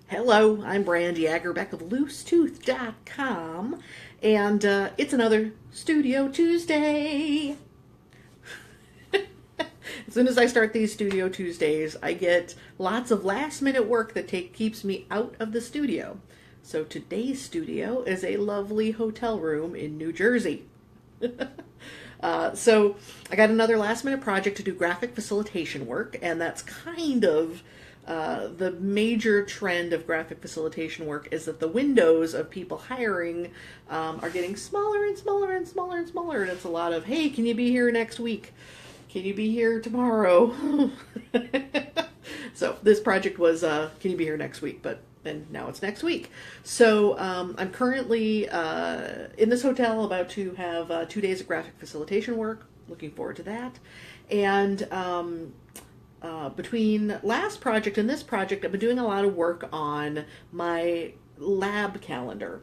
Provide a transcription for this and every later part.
Hello, I'm Brandy Agerbeck of LooseTooth.com, and it's another Studio Tuesday. As soon as I start these Studio Tuesdays, I get lots of last-minute work that keeps me out of the studio. So today's studio is a lovely hotel room in New Jersey. So I got another last-minute project to do graphic facilitation work, and that's kind of the major trend of graphic facilitation work is that the windows of people hiring are getting smaller and smaller and smaller and smaller. And it's a lot of, hey, can you be here next week? Can you be here tomorrow? So this project was, can you be here next week? And now it's next week. So I'm currently in this hotel about to have 2 days of graphic facilitation work. Looking forward to that. And between last project and this project, I've been doing a lot of work on my lab calendar.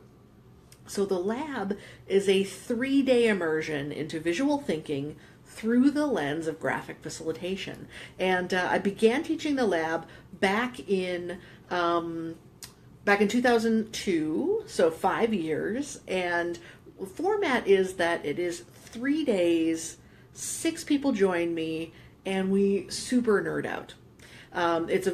So the lab is a 3-day immersion into visual thinking through the lens of graphic facilitation. And I began teaching the lab back in 2002, so 5 years. And the format is that it is 3 days, 6 people join me, and we super nerd out. It's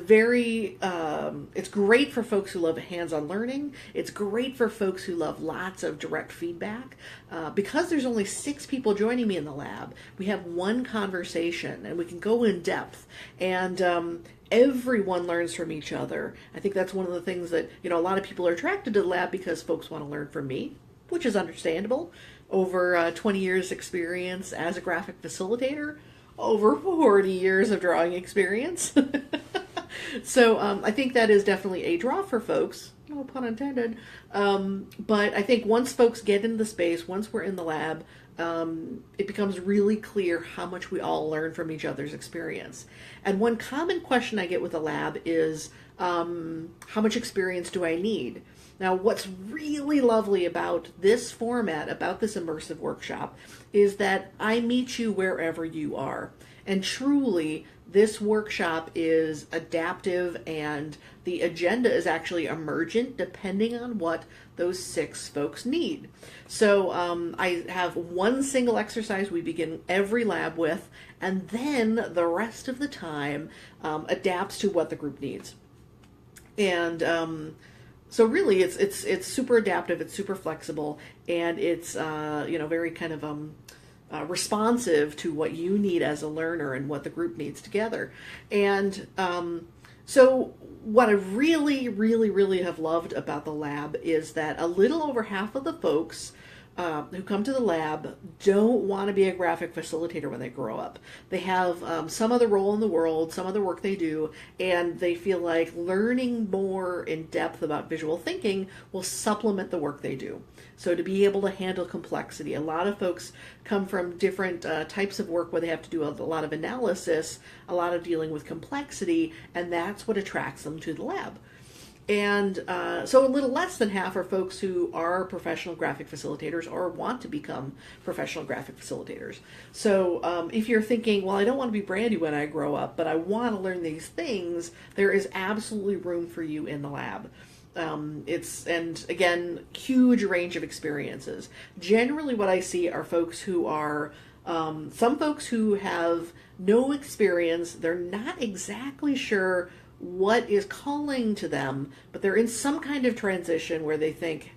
it's great for folks who love hands-on learning. It's great for folks who love lots of direct feedback. Because there's only 6 people joining me in the lab, we have one conversation and we can go in depth, and everyone learns from each other. I think that's one of the things that, a lot of people are attracted to the lab, because folks want to learn from me, which is understandable. Over 20 years experience as a graphic facilitator, over 40 years of drawing experience. So I think that is definitely a draw for folks, no pun intended. But I think once folks get into the space, once we're in the lab, it becomes really clear how much we all learn from each other's experience. And one common question I get with the lab is, how much experience do I need? Now, what's really lovely about this format, about this immersive workshop, is that I meet you wherever you are. And truly, this workshop is adaptive, and the agenda is actually emergent depending on what those 6 folks need. So I have one single exercise we begin every lab with, and then the rest of the time adapts to what the group needs. And so really, it's super adaptive, it's super flexible, and it's very kind of responsive to what you need as a learner and what the group needs together. And so what I really, really, really have loved about the lab is that a little over half of the folks who come to the lab don't want to be a graphic facilitator when they grow up. They have some other role in the world, some other work they do, and they feel like learning more in depth about visual thinking will supplement the work they do. So to be able to handle complexity, a lot of folks come from different types of work where they have to do a lot of analysis, a lot of dealing with complexity, and that's what attracts them to the lab. And so a little less than half are folks who are professional graphic facilitators or want to become professional graphic facilitators. So if you're thinking, well, I don't want to be Brandy when I grow up, but I want to learn these things, there is absolutely room for you in the lab. And again, huge range of experiences. Generally what I see are folks who are, some folks who have no experience, they're not exactly sure what is calling to them, but they're in some kind of transition where they think,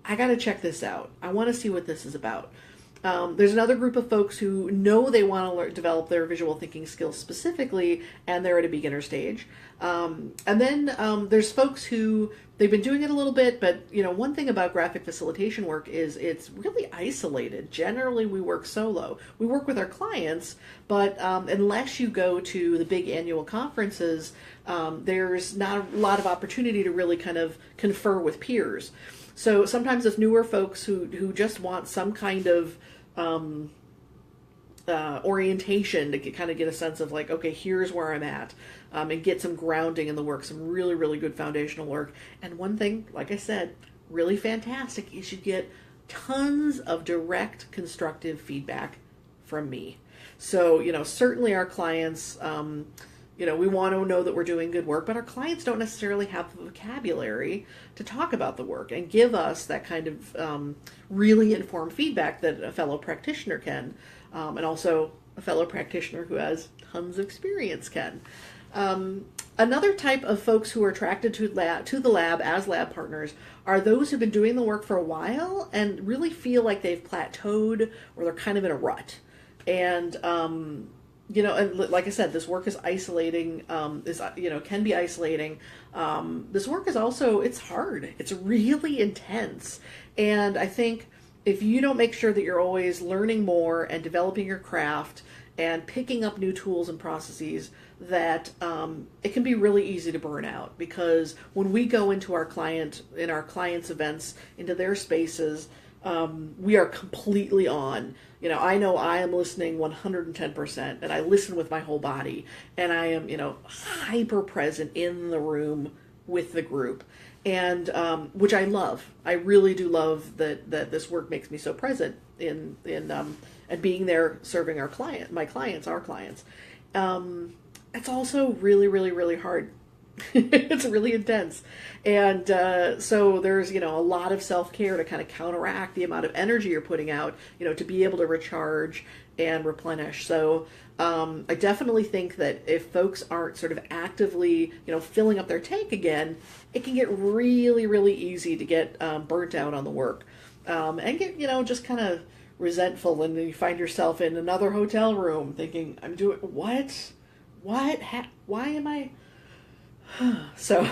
I got to check this out. I want to see what this is about. There's another group of folks who know they want to develop their visual thinking skills specifically, and they're at a beginner stage. And then there's folks who, they've been doing it a little bit, but one thing about graphic facilitation work is it's really isolated. Generally, we work solo. We work with our clients, but unless you go to the big annual conferences, there's not a lot of opportunity to really kind of confer with peers. So sometimes it's newer folks who just want some kind of orientation to kind of get a sense of like, okay, here's where I'm at, and get some grounding in the work, some really, really good foundational work. And one thing, like I said, really fantastic, is you get tons of direct constructive feedback from me. So, certainly our clients, we want to know that we're doing good work, but our clients don't necessarily have the vocabulary to talk about the work and give us that kind of really informed feedback that a fellow practitioner can, and also a fellow practitioner who has tons of experience can. Another type of folks who are attracted to the lab as lab partners are those who've been doing the work for a while and really feel like they've plateaued or they're kind of in a rut. And and like I said, this work is isolating. Can be isolating. This work is also, it's hard. It's really intense. And I think if you don't make sure that you're always learning more and developing your craft and picking up new tools and processes, that it can be really easy to burn out. Because when we go into our clients' events, into their spaces, we are completely on. I know I am listening 110%, and I listen with my whole body, and I am, hyper present in the room with the group, and which I love. I really do love that this work makes me so present in and being there serving our clients. It's also really, really, really hard. It's really intense. And so there's, a lot of self-care to kind of counteract the amount of energy you're putting out, to be able to recharge and replenish. So I definitely think that if folks aren't sort of actively, filling up their tank again, it can get really, really easy to get burnt out on the work and get, just kind of resentful. And then you find yourself in another hotel room thinking, I'm doing what? Why am I... So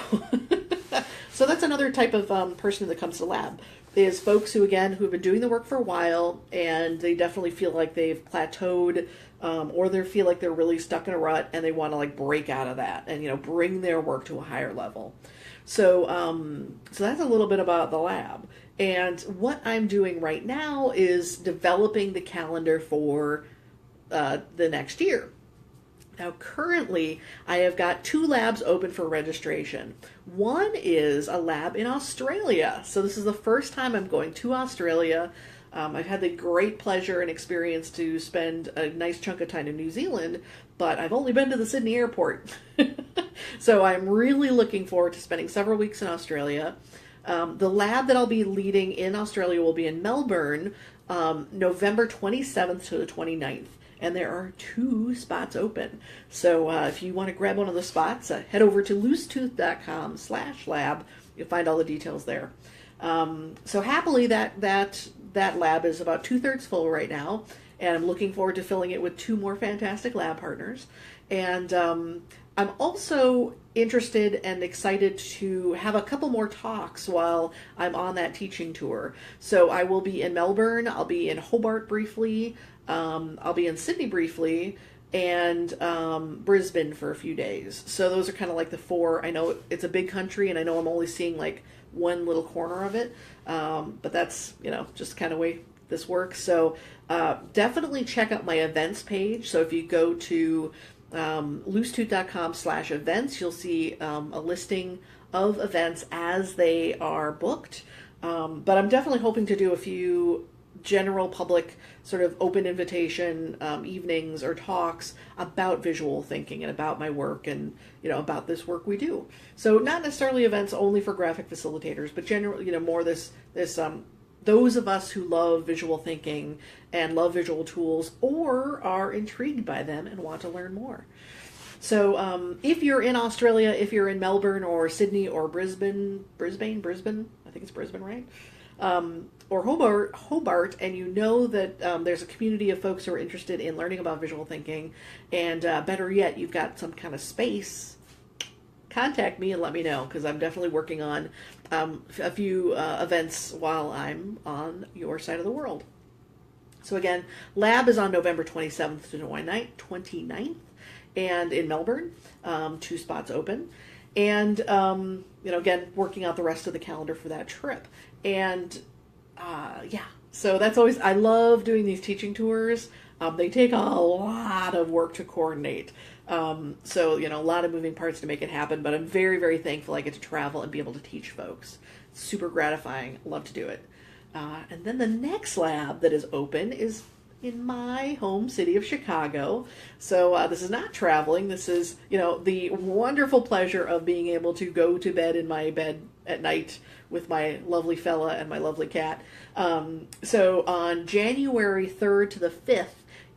that's another type of person that comes to lab, is folks who've been doing the work for a while, and they definitely feel like they've plateaued, or they feel like they're really stuck in a rut, and they want to break out of that and bring their work to a higher level. So that's a little bit about the lab. And what I'm doing right now is developing the calendar for the next year. Now, currently, I have got 2 labs open for registration. One is a lab in Australia. So this is the first time I'm going to Australia. I've had the great pleasure and experience to spend a nice chunk of time in New Zealand, but I've only been to the Sydney airport. So I'm really looking forward to spending several weeks in Australia. The lab that I'll be leading in Australia will be in Melbourne, November 27th to the 29th. And there are 2 spots open. So if you want to grab one of the spots, head over to loosetooth.com/lab. You'll find all the details there. So happily, that lab is about 2/3 full right now. And I'm looking forward to filling it with 2 more fantastic lab partners. And I'm also interested and excited to have a couple more talks while I'm on that teaching tour. So I will be in Melbourne. I'll be in Hobart briefly. I'll be in Sydney briefly, and Brisbane for a few days. So those are kind of like the 4. I know it's a big country, and I know I'm only seeing one little corner of it, but that's just kind of way this works. So definitely check out my events page. So if you go to loosetooth.com/events, you'll see a listing of events as they are booked. But I'm definitely hoping to do a few general public sort of open invitation evenings or talks about visual thinking and about my work and about this work we do. So not necessarily events only for graphic facilitators, but generally more this those of us who love visual thinking and love visual tools or are intrigued by them and want to learn more. So if you're in Australia, if you're in Melbourne or Sydney or Brisbane, I think it's Brisbane, right? Or Hobart, and that there's a community of folks who are interested in learning about visual thinking, and better yet, you've got some kind of space, contact me and let me know, because I'm definitely working on a few events while I'm on your side of the world. So again, lab is on November 27th to 29th, and in Melbourne, 2 spots open. And, again, working out the rest of the calendar for that trip. And, so that's always, I love doing these teaching tours. They take a lot of work to coordinate. So, a lot of moving parts to make it happen, but I'm very, very thankful I get to travel and be able to teach folks. It's super gratifying. Love to do it. And then the next lab that is open is in my home city of Chicago. So this is not traveling. This is, the wonderful pleasure of being able to go to bed in my bed at night with my lovely fella and my lovely cat. So on January 3rd to the 5th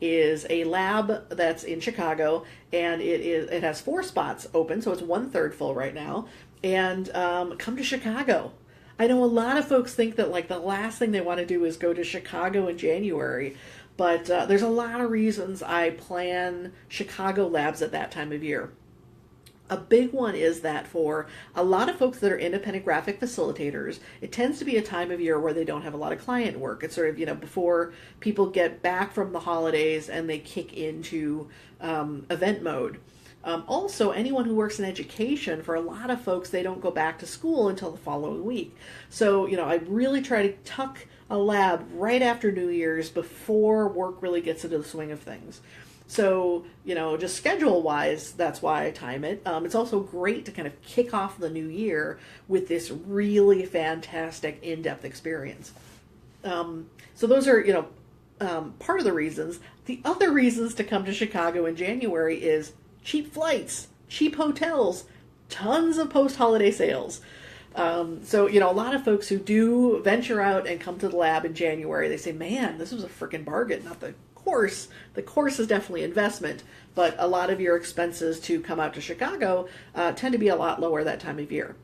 is a lab that's in Chicago, and it has 4 spots open, so it's 1/3 full right now. And come to Chicago. I know a lot of folks think that like the last thing they want to do is go to Chicago in January, but there's a lot of reasons I plan Chicago labs at that time of year. A big one is that for a lot of folks that are independent graphic facilitators, it tends to be a time of year where they don't have a lot of client work. It's sort of, before people get back from the holidays and they kick into event mode. Also, anyone who works in education, for a lot of folks, they don't go back to school until the following week. So, I really try to tuck a lab right after New Year's before work really gets into the swing of things. So, just schedule-wise, that's why I time it. It's also great to kind of kick off the new year with this really fantastic in-depth experience. So those are, part of the reasons. The other reasons to come to Chicago in January is cheap flights, cheap hotels, tons of post-holiday sales. So, a lot of folks who do venture out and come to the lab in January, they say, man, this was a freaking bargain. Not the course. The course is definitely investment, but a lot of your expenses to come out to Chicago tend to be a lot lower that time of year.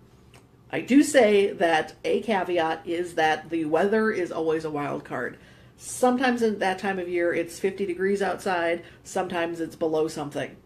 I do say that a caveat is that the weather is always a wild card. Sometimes in that time of year, it's 50 degrees outside. Sometimes it's below something.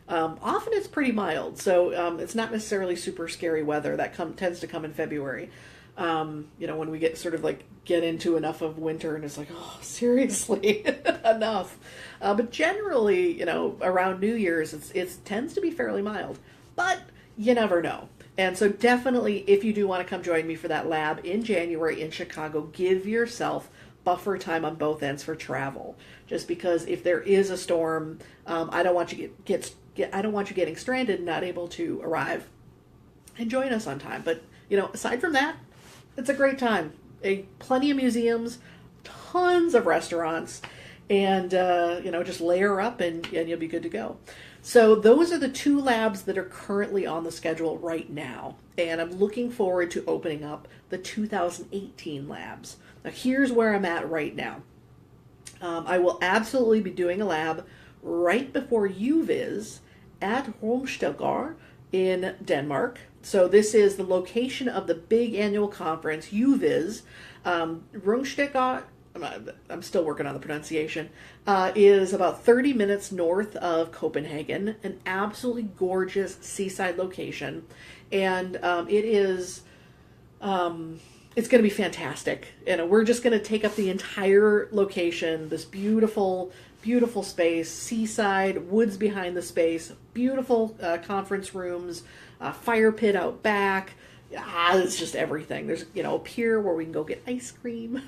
Often it's pretty mild, so it's not necessarily super scary weather. That tends to come in February. When we get into enough of winter and it's like, oh, seriously, enough. But generally, around New Year's, it tends to be fairly mild, but you never know. And so definitely, if you do want to come join me for that lab in January in Chicago, give yourself buffer time on both ends for travel. Just because if there is a storm, I don't want you I don't want you getting stranded and not able to arrive and join us on time. But aside from that, it's a great time. Plenty of museums, tons of restaurants, and just layer up and you'll be good to go. So those are the 2 labs that are currently on the schedule right now, and I'm looking forward to opening up the 2018 labs. Now here's where I'm at right now. I will absolutely be doing a lab right before UViz at Romstegård in Denmark. So this is the location of the big annual conference, UViz. Romstegård, I'm still working on the pronunciation, is about 30 minutes north of Copenhagen, an absolutely gorgeous seaside location. And it is... it's going to be fantastic. We're just going to take up the entire location, this beautiful, beautiful space, seaside, woods behind the space, beautiful conference rooms, fire pit out back. It's just everything. There's, a pier where we can go get ice cream.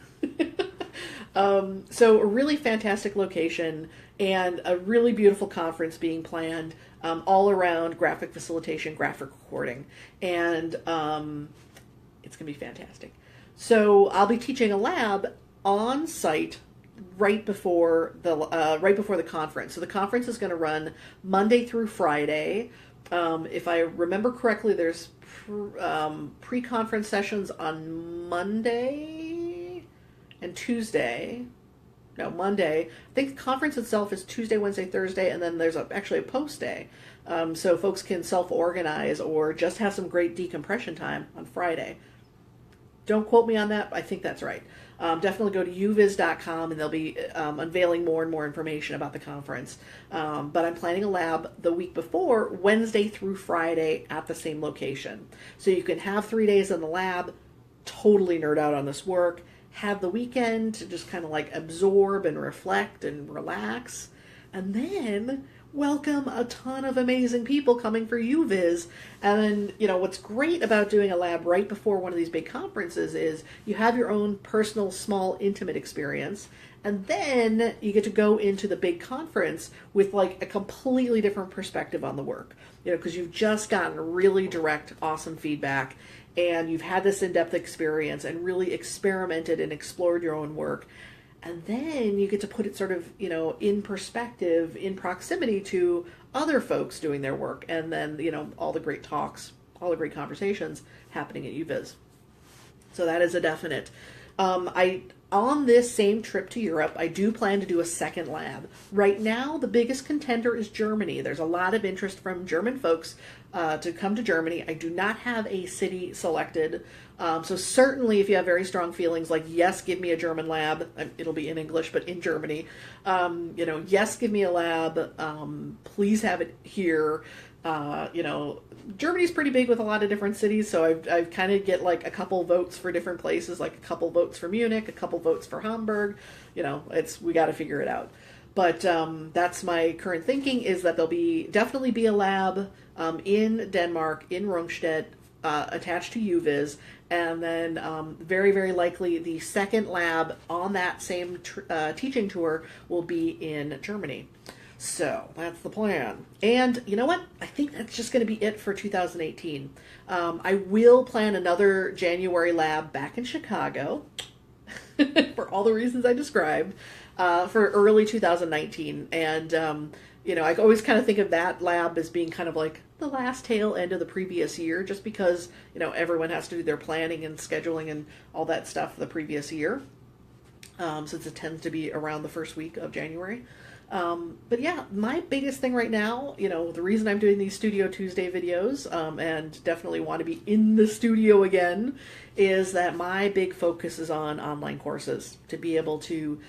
So a really fantastic location and a really beautiful conference being planned all around graphic facilitation, graphic recording. And it's going to be fantastic. So I'll be teaching a lab on site right before the conference. So the conference is going to run Monday through Friday. If I remember correctly, there's pre-conference sessions on Monday and Tuesday. No, Monday. I think the conference itself is Tuesday, Wednesday, Thursday, and then there's actually a post day. So folks can self-organize or just have some great decompression time on Friday. Don't quote me on that. I think that's right. Definitely go to uviz.com and they'll be unveiling more and more information about the conference. But I'm planning a lab the week before, Wednesday through Friday at the same location. So you can have 3 days in the lab, totally nerd out on this work, have the weekend to just kind of absorb and reflect and relax, and then welcome a ton of amazing people coming for UViz. And what's great about doing a lab right before one of these big conferences is you have your own personal, small, intimate experience, and then you get to go into the big conference with a completely different perspective on the work, because you've just gotten really direct, awesome feedback, and you've had this in-depth experience and really experimented and explored your own work. And then you get to put it sort of, in perspective, in proximity to other folks doing their work. And then, all the great talks, all the great conversations happening at UViz. So that is a definite. On this same trip to Europe, I do plan to do a second lab. Right now, the biggest contender is Germany. There's a lot of interest from German folks to come to Germany. I do not have a city selected. So certainly if you have very strong feelings like, yes, give me a German lab. It'll be in English, but in Germany. Yes, give me a lab. Please have it here. Germany's pretty big with a lot of different cities, so I've kind of get like a couple votes for different places, like a couple votes for Munich, a couple votes for Hamburg. We got to figure it out. But that's my current thinking, is that there'll definitely be a lab in Denmark, in Rungstedt, attached to UViz, and then very, very likely the second lab on that same teaching tour will be in Germany. So that's the plan. And you know what? I think that's just going to be it for 2018. I will plan another January lab back in Chicago for all the reasons I described for early 2019. And, I always kind of think of that lab as being kind of like the last tail end of the previous year, just because, everyone has to do their planning and scheduling and all that stuff the previous year, since it tends to be around the first week of January. But yeah, my biggest thing right now, the reason I'm doing these Studio Tuesday videos, and definitely want to be in the studio again, is that my big focus is on online courses, to be able to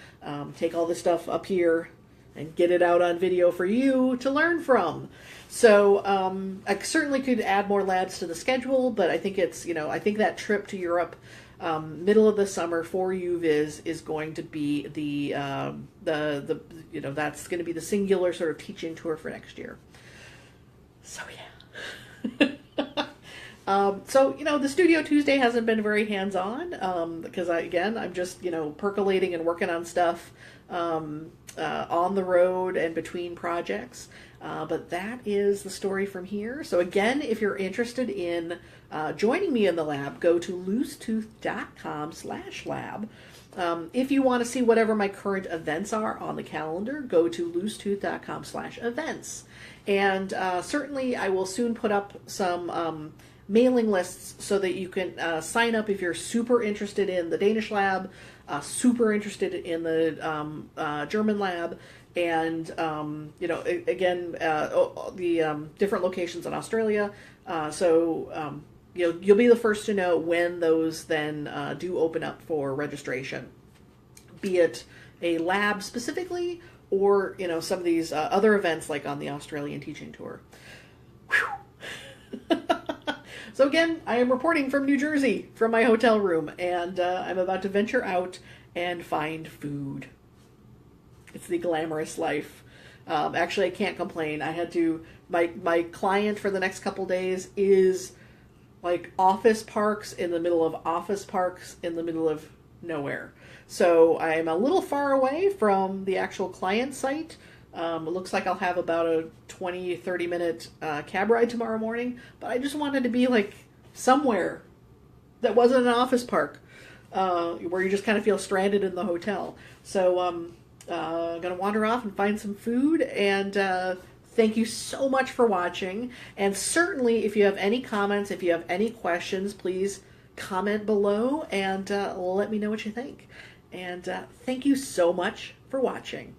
take all this stuff up here and get it out on video for you to learn from. So I certainly could add more labs to the schedule, but I think I think that trip to Europe, middle of the summer for UViz, is going to be that's going to be the singular sort of teaching tour for next year. So yeah. The Studio Tuesday hasn't been very hands-on, because I'm just, percolating and working on stuff on the road and between projects. But that is the story from here. So again, if you're interested in joining me in the lab, go to loosetooth.com/lab. If you want to see whatever my current events are on the calendar, go to loosetooth.com/events. And certainly I will soon put up some mailing lists so that you can sign up if you're super interested in the Danish lab, super interested in the German lab, and the different locations in Australia. You'll be the first to know when those then do open up for registration, be it a lab specifically, or some of these other events like on the Australian teaching tour. Whew. So again, I am reporting from New Jersey, from my hotel room, and I'm about to venture out and find food. It's the glamorous life. Actually, I can't complain. I had to, my client for the next couple days is like office parks in the middle of office parks in the middle of nowhere. So I'm a little far away from the actual client site. It looks like I'll have about a 20-30 minute cab ride tomorrow morning, but I just wanted to be like somewhere that wasn't an office park, where you just kind of feel stranded in the hotel. So I'm going to wander off and find some food, and thank you so much for watching. And certainly if you have any comments, if you have any questions, please comment below and let me know what you think. And thank you so much for watching.